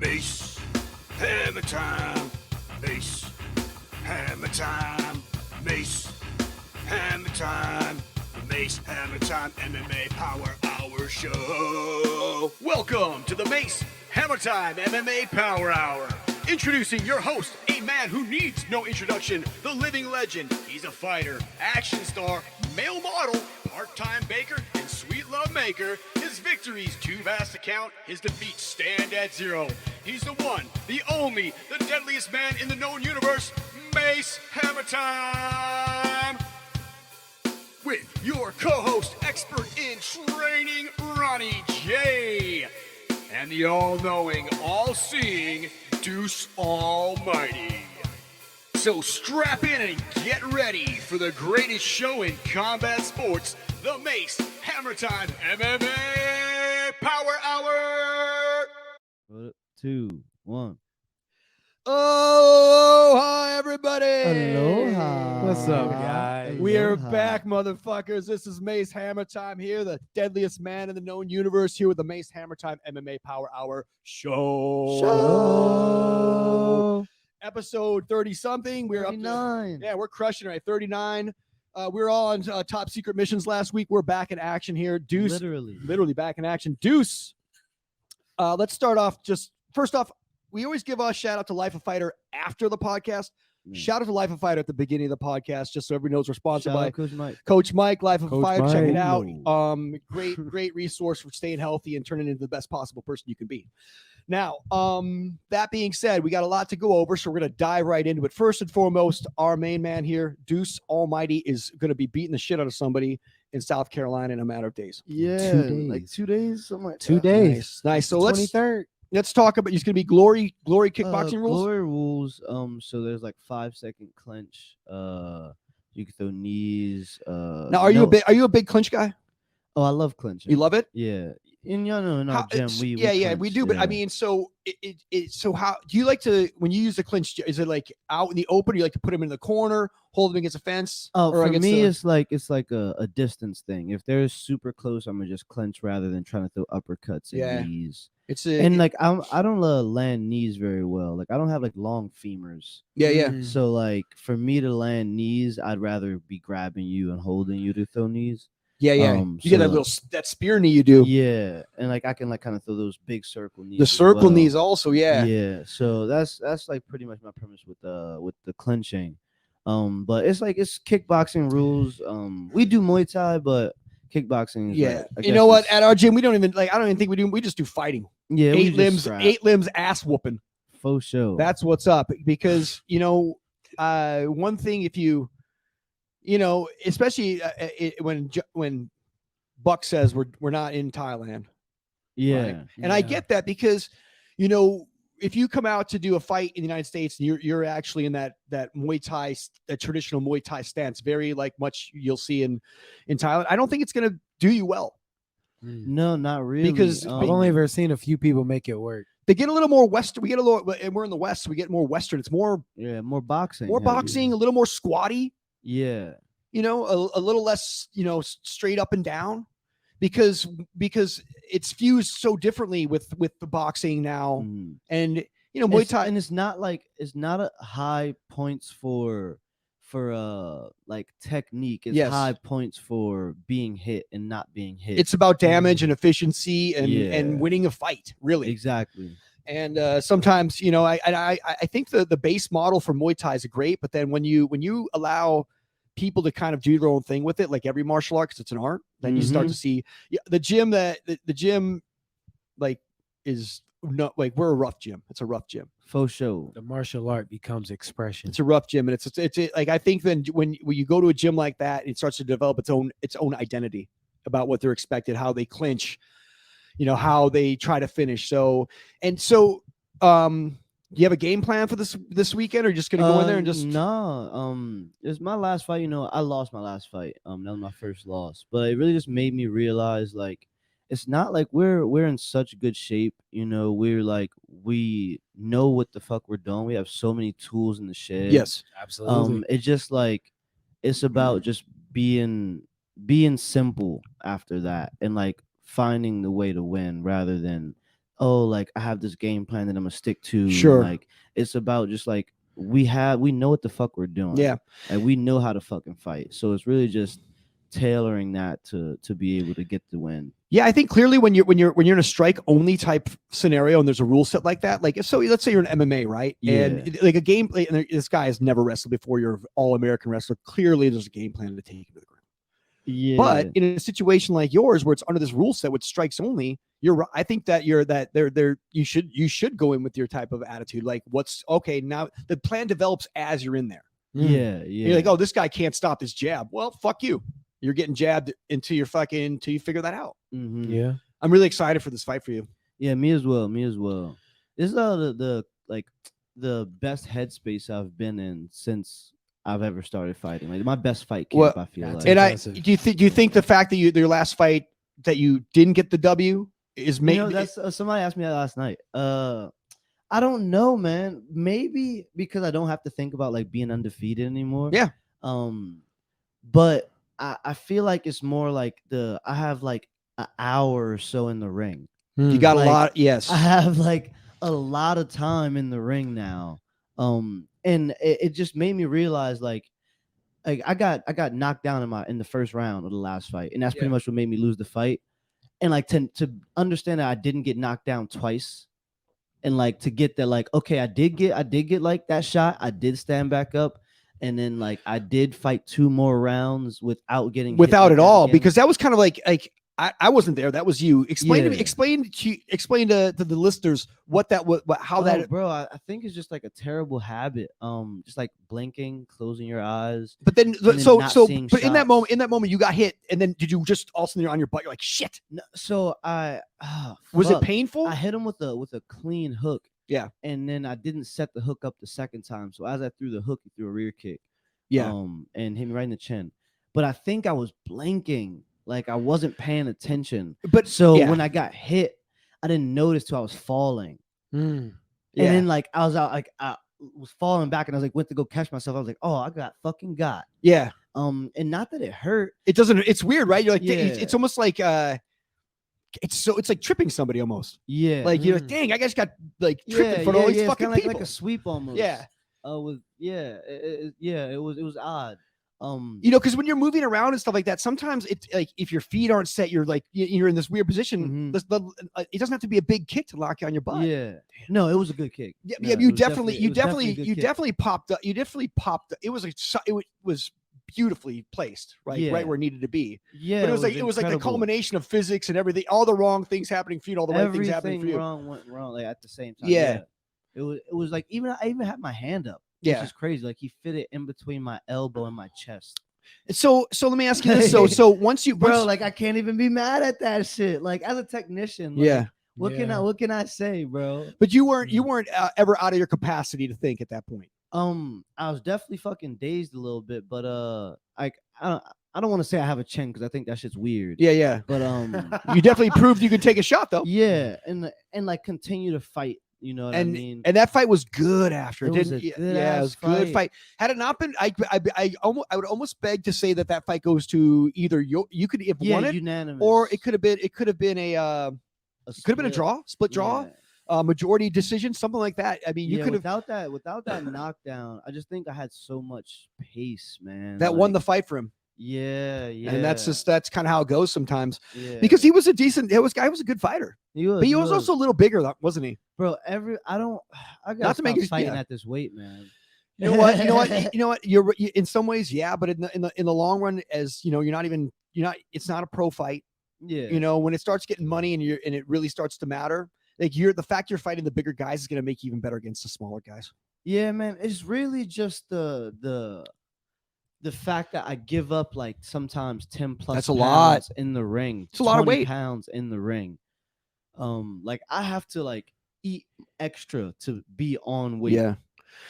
Mace Hammertime. Mace Hammertime. Mace Hammertime. The Mace Hammertime MMA Power Hour Show. Welcome to the Mace Hammertime MMA Power Hour. Introducing your host, a man who needs no introduction, the living legend. He's a fighter, action star, male model, part-time baker, and sweet love maker. His victories too vast to count, his defeats stand at zero. He's the one, the only, the deadliest man in the known universe, Mace Hammertime. With your co-host, expert in training, Ronnie J. And the all-knowing, all-seeing Deuce Almighty. So strap in and get ready for the greatest show in combat sports, the Mace Hammertime MMA Power Hour. 2, 1. Oh, hi, everybody. Aloha. What's up, guys? We are Aloha. back, motherfuckers. This is Mace Hammertime here, the deadliest man in the known universe, here with the Mace Hammertime MMA Power Hour show. Episode 30-something. We're up to, 39. yeah, we're crushing it at 39. We were all on top secret missions last week. We're back in action here. Deuce, literally back in action. Deuce, let's start off first off, we always give a shout out to Life of Fighter after the podcast. Shout out to Life of Fighter at the beginning of the podcast, just so everybody knows we're sponsored by Coach Mike, Life of Fighter. Check it out. Great resource for staying healthy and turning into the best possible person you can be. Now, that being said, we got a lot to go over, so we're going to dive right into it. First and foremost, our main man here, Deuce Almighty, is going to be beating the shit out of somebody in South Carolina in a matter of days. Yeah, 2 days. like 2 days, something like 2 that. days. Nice. So 23rd. let's talk about. It's going to be glory kickboxing rules. Glory rules. So there's like 5-second clinch. You can throw knees. Now, are you a big clinch guy? Oh, I love clinching. You love it? Yeah. And y'all know in our gym we we do. But I mean, so so how do you like to, when you use the clinch? Is it like out in the open? Or you like to put them in the corner, hold them against a fence? Oh, or for me, it's like a distance thing. If they're super close, I'm gonna just clinch rather than trying to throw uppercuts and knees. Like I don't land knees very well. Like I don't have like long femurs. Yeah. So like for me to land knees, I'd rather be grabbing you and holding you to throw knees. Yeah. You get that spear knee you do. Yeah, and like I can like kind of throw those big circle knees. The circle knees also, yeah. Yeah. So that's like pretty much my premise with the clinching. But it's kickboxing rules. We do Muay Thai, but kickboxing is you know what? At our gym, I don't even think we do. We just do fighting. Yeah, eight limbs ass whooping. Faux show. That's what's up. Because one thing, if you especially when Buck says we're not in Thailand. Yeah. Right? And I get that because, if you come out to do a fight in the United States and you're actually in that Muay Thai, that traditional Muay Thai stance, very like much you'll see in Thailand, I don't think it's going to do you well. No, not really. Because I've only ever seen a few people make it work. They get a little more Western. And we're in the West, so we get more Western. It's more boxing. More boxing, a little more squatty. Yeah. A little less, straight up and down, because it's fused so differently with the boxing now. And Muay Thai, and it's not a high points for like technique. It's high points for being hit and not being hit. It's about damage and efficiency and winning a fight, really. Exactly. And sometimes, I think the base model for Muay Thai is great, but then when you allow people to kind of do their own thing with it, like every martial art, because it's an art, then you start to see the gym like is not like, we're a rough gym. It's a rough gym. Faux show. The martial art becomes expression. It's a rough gym, and it's like, I think then when you go to a gym like that, it starts to develop its own identity about what they're expected, how they clinch, how they try to finish. Do you have a game plan for this weekend, or are you just gonna go in there and just? No, it's my last fight. I lost my last fight. That was my first loss, but it really just made me realize like it's not like we're in such good shape. We're like, we know what the fuck we're doing. We have so many tools in the shed. Yes, absolutely. It's just like it's about just being simple after that, and like finding the way to win rather than oh, like I have this game plan that I'm gonna stick to. Sure. Like it's about just like we know what the fuck we're doing. Yeah. Like we know how to fucking fight. So it's really just tailoring that to be able to get the win. Yeah, I think clearly when you're in a strike only type scenario and there's a rule set like that, like so let's say you're an MMA, right? Yeah. And like a game plan, and this guy has never wrestled before, you're an all-American wrestler. Clearly there's a game plan to take him to the ground. Yeah. But in a situation like yours where it's under this rule set with strikes only, I think that you should go in with your type of attitude. Like what's okay, now the plan develops as you're in there. Yeah. You're like, oh, this guy can't stop this jab. Well, fuck you. You're getting jabbed until you figure that out. Mm-hmm. Yeah. I'm really excited for this fight for you. Yeah, me as well. This is the best headspace I've been in since I've ever started fighting. Like my best fight camp, I feel like. And impressive. do you think the fact that your last fight that you didn't get the W is maybe that's somebody asked me that last night. I don't know, man. Maybe because I don't have to think about like being undefeated anymore. Yeah. But I feel like it's more like I have like an hour or so in the ring. you got like, a lot? Yes. I have like a lot of time in the ring now. And it just made me realize like I got knocked down in the first round of the last fight, and that's pretty much what made me lose the fight. And like to understand that I didn't get knocked down twice, and like to get that like okay, I did get like that shot. I did stand back up. And then, like, I did fight 2 more rounds without getting without hit at all, again. because that was kind of like I wasn't there. That was you. Explain to me. Yeah. Explain to the listeners what that was. How that. bro. I think it's just like a terrible habit. Just like blinking, closing your eyes. But then, then not seeing but in that shots. moment, you got hit, and then did you just all of a sudden you're on your butt? You're like shit. No, so Was it fuck. painful? I hit him with a clean hook. Yeah. And then I didn't set the hook up the second time. So as I threw the hook, he threw a rear kick. Yeah. And hit me right in the chin. But I think I was blinking, like I wasn't paying attention. But So when I got hit, I didn't notice till I was falling. And then like I was out, like I was falling back, and I was like went to go catch myself. I was like, oh, I got fucking got. Yeah. And not that it hurt. It doesn't. It's weird, right? You're like, Yeah. it's almost like it's like tripping somebody almost. Yeah. Like you're like, dang, I just got like tripped in front of all these it's fucking kinda people. like a sweep almost. Yeah. It was odd. Because when you're moving around and stuff like that, sometimes it's like if your feet aren't set, you're like you're in this weird position. It doesn't have to be a big kick to lock you on your butt. Yeah. No, it was a good kick. Yeah, No, yeah, it you was definitely a good kick. definitely popped up. You definitely popped. It was beautifully placed, right, Yeah. right where it needed to be. Yeah. But it was like the incredible. culmination of physics and everything, all the wrong things happening for you, and all the right things happening for you. Wrong went wrong like at the same time. Yeah. It was like I even had my hand up. Yeah. Which is crazy. Like he fit it in between my elbow and my chest. So let me ask you this. So once you, Like I can't even be mad at that shit. Like as a technician, like, yeah. What can I say, bro? But you weren't ever out of your capacity to think at that point. I was definitely fucking dazed a little bit, but like I don't want to say I have a chin because I think that shit's weird. Yeah. But You definitely proved you could take a shot though. yeah, and like continue to fight. You know what I mean? And that fight was good after it, It was didn't? a good Yeah, it was a good fight. fight. Had it not been, I would almost beg to say that fight goes to either you could have won it, unanimous, or it could have been a split draw, majority decision, something like that. I mean, you could have without that knockdown. I just think I had so much pace, man. that won the fight for him. Yeah. And that's kind of how it goes sometimes. Yeah. Because he was a guy was a good fighter. He was, But he was also a little bigger, wasn't he? bro. I got Not to make it- fighting yeah. at this weight, man. You know what? You're in some ways, yeah, but in the long run, as you know, it's not a pro fight. Yeah. You know, when it starts getting money and it really starts to matter, like the fact you're fighting the bigger guys is going to make you even better against the smaller guys. Yeah, man. It's really just the fact that I give up like sometimes 10 plus That's a lot. pounds in the ring. It's a lot of 20 weight. pounds in the ring. Like I have to like eat extra to be on weight. Yeah.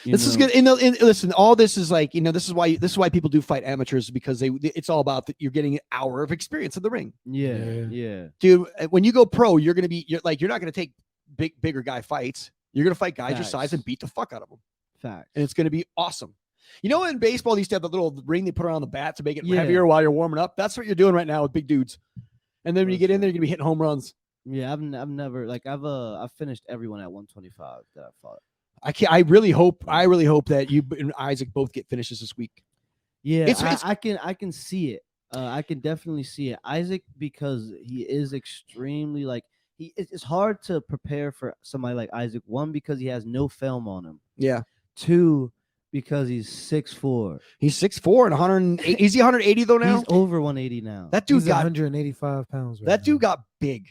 you This is know? good. Listen, all this is like, this is why people do fight amateurs, because it's all about that you're getting an hour of experience in the ring. Yeah. Dude, when you go pro, you're not going to take bigger guy fights. You're going to fight guys your size Facts. and beat the fuck out of them. Facts. And it's going to be awesome. In baseball, they used to have the little ring they put around the bat to make it Yeah. heavier while you're warming up. That's what you're doing right now with big dudes. And then when you get in there, you're going to be hitting home runs. Yeah, I've never like I've finished everyone at 125 that I fought. I really hope that you and Isaac both get finishes this week. Yeah, It's I can see it. I can definitely see it. Isaac, because he is extremely like it's hard to prepare for somebody like Isaac. One, because he has no film on him. yeah. Two, because he's 6'4". He's 6'4" and 180. Is he 180 though now? He's over 180 now. That dude He's got 185 pounds. Right that dude now. got big.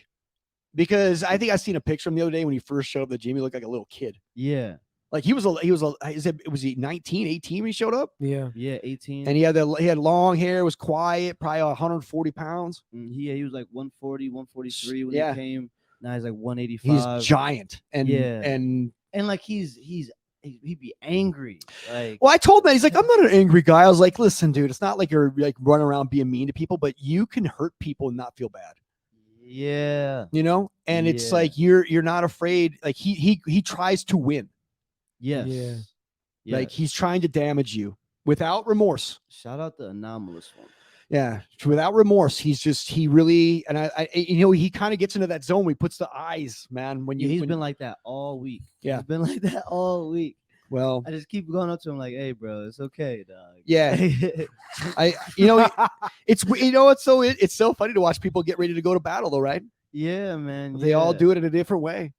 Because I think I seen a picture of him the other day when he first showed up at the gym. He looked like a little kid. Yeah. Like was he 19, 18 when he showed up? Yeah. Yeah, 18. And he had long hair, was quiet, probably 140 pounds. He was like 140, 143 when Yeah. he came. Now he's like 185. He's giant. And Yeah. and like he'd be angry. Like, well, I told him, he's like, I'm not an angry guy. I was like, listen, dude, it's not like you're like running around being mean to people, but you can hurt people and not feel bad. yeah. You know? And it's Yeah. like you're not afraid. Like he tries to win. Yes. Yeah. Like he's trying to damage you without remorse. Shout out the anomalous one. Yeah, without remorse. He really, and I he kind of gets into that zone where he puts the eyes, man. When He's when- been like that all week. Yeah. He's been like that all week. well, I just keep going up to him like, "Hey, bro, it's okay, dog." Yeah. It's so funny to watch people get ready to go to battle, though, right? yeah, man. They all yeah, do it in a different way.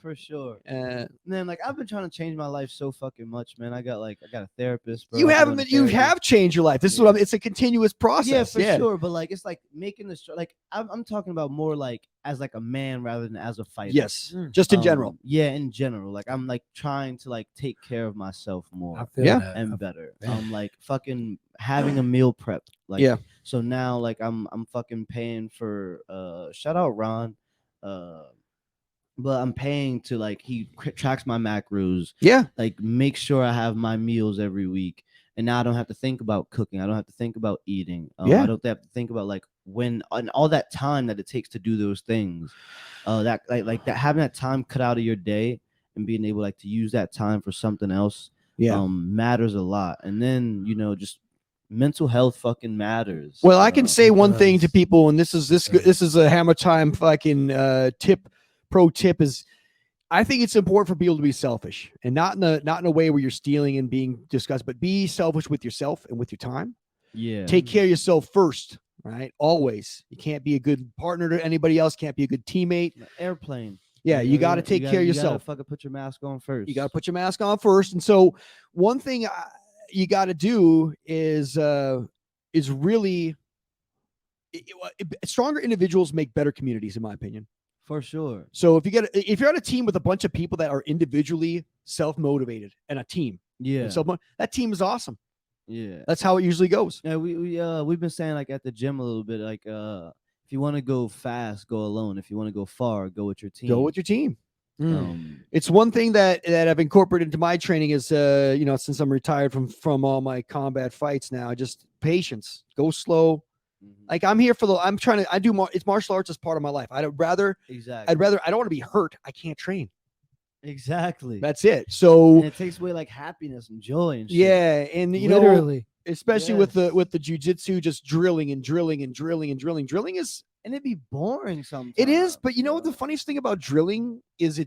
for sure. Uh, Man, like I've been trying to change my life so fucking much, man. I got a therapist. Bro. you I'm haven't going been, to you therapy. have changed your life. This is what it's a continuous process. Yeah, for sure. But like, it's like making the like I'm talking about more like as like a man rather than as a fighter. Yes, just in general. Yeah, in general. Like I'm like trying to like take care of myself more. I feel Yeah. that. And better. Yeah. Like fucking having a meal prep. Like Yeah. So now like I'm fucking paying for shout out Ron. But I'm paying to like he tracks my macros, Yeah, like make sure I have my meals every week. And now I don't have to think about cooking. I don't have to think about eating. Yeah. I don't have to think about like when and all that time that it takes to do those things. That like that having that time cut out of your day and being able like to use that time for something else matters a lot. And then just mental health fucking matters. Well, I can say it one thing to does. people, and this is a hammer time fucking pro tip is I think it's important for people to be selfish and not in a way where you're stealing and being disgusted, but be selfish with yourself and with your time. Yeah. Take care of yourself first, right? Always. You can't be a good partner to anybody else, can't be a good teammate. Airplane. Yeah, you got to take care of You yourself. gotta fucking put your mask on first. You got to put your mask on first. And so one thing you got to do is really stronger individuals make better communities, in my opinion. for sure. So if you're on a team with a bunch of people that are individually self-motivated and a team, Yeah. so that team is awesome. Yeah. That's how it usually goes. Yeah, we've been saying like at the gym a little bit like if you want to go fast, go alone. If you want to go far, go with your team. Go with your team. It's It's one thing that I've incorporated into my training is since I'm retired from all my combat fights now, just patience. Go slow. Like I'm here it's martial arts as part of my life. I don't want to be hurt. I can't train. exactly. That's it. So And it takes away like happiness and joy and shit. yeah, and Literally. especially with the jujitsu, just drilling and drilling and drilling and drilling. Drilling is And it'd be boring sometimes. it is, but you know what bro. the funniest thing about drilling is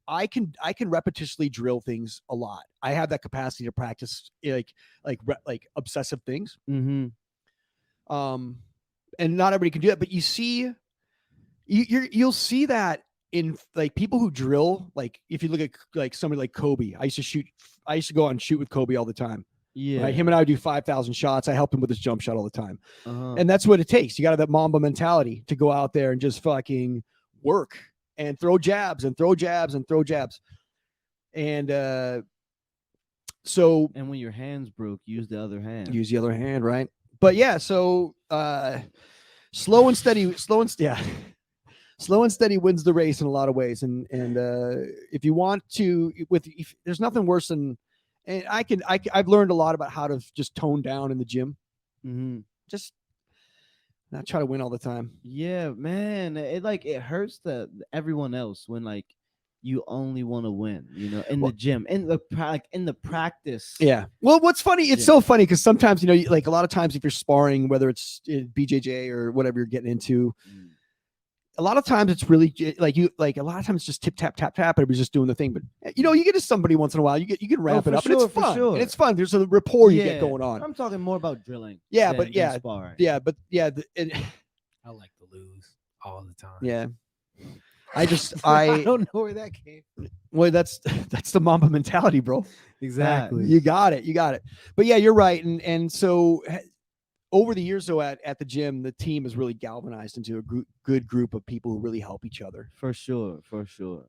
I can repetitiously drill things a lot. I have that capacity to practice like obsessive things. Mhm. And not everybody can do that, but you'll see that in like people who drill. Like if you look at like somebody like Kobe, I used to go out and shoot with Kobe all the time. Yeah. Right? Him and I would do 5,000 shots. I help him with his jump shot all the time. Uh-huh. And that's what it takes. You got to have that Mamba mentality to go out there and just fucking work and throw jabs and throw jabs and throw jabs. And so And when your hand's broke, use the other hand. use the other hand, right? But yeah, so slow and steady wins the race in a lot of ways. And if you want to, there's nothing worse than, and I've learned a lot about how to just tone down in the gym. Mm-hmm. Just not try to win all the time. Yeah, man. It hurts everyone else when like you only want to win, in the gym, in the practice. Yeah. Well, what's funny, it's Yeah. so funny because sometimes, like a lot of times if you're sparring, whether it's BJJ or whatever you're getting into, a lot of times it's really like a lot of times it's just tip tap tap tap, and everybody's just doing the thing. But you get to somebody once in a while, you can ramp it up, and it's fun. And it's fun. There's a rapport you get going on. I'm talking more about drilling. Yeah, than sparring. I like to lose all the time. Yeah. I don't know where that came from. Well, that's the Mamba mentality, bro. Exactly. You got it. But yeah, you're right. And so over the years, though, at the gym, the team has really galvanized into a good group of people who really help each other. For sure.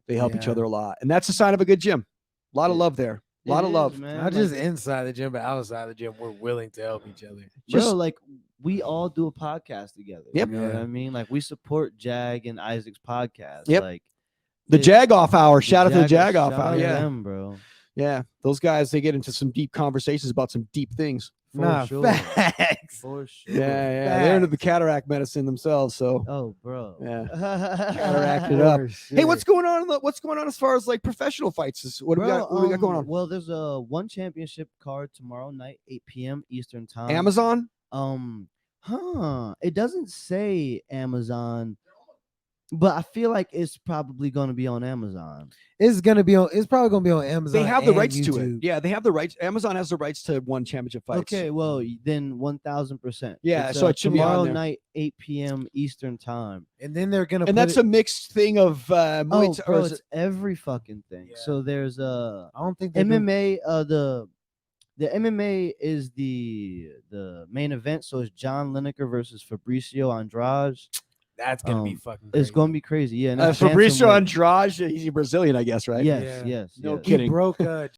They help each other a lot, and that's a sign of a good gym. A lot of love there. A lot of love, man. Not just inside the gym, but outside the gym, we're willing to help each other. Bro, like we all do a podcast together. Yep. You know what I mean? Like we support Jag and Isaac's podcast. Yep. Like the Jag Off Hour. Shout out to the Jag Off Hour. Yeah, them, bro. Yeah, those guys, they get into some deep conversations about some deep things. For sure. Facts. For sure. Yeah. Facts. They're into the cataract medicine themselves. So Oh, bro. yeah, cataract it up. Hey, what's going on? What's going on as far as like professional fights? What do we got? What do we got going on? Well, there's a one championship card tomorrow night, 8 p.m. Eastern time. Amazon? It doesn't say Amazon, but I feel like it's probably going to be on Amazon. It's probably gonna be on Amazon. They have the and rights to YouTube. it. Yeah, they have the rights. Amazon has the rights to one championship fights. Okay, well then 1000%. Yeah, It's, so it should be on tomorrow there. night, 8 p.m. Eastern time. And then they're gonna And that's a mixed thing of Muay Thai. Bro, it's every fucking thing. Yeah. So there's I don't think they're MMA. The MMA is the main event. So it's John Lineker versus Fabricio Andrade. That's gonna be fucking. It's Crazy. going to be crazy. Yeah. And it's Fabricio bantamweight. Andrade, he's a Brazilian, I guess, right? Yes. No yes. kidding. He broke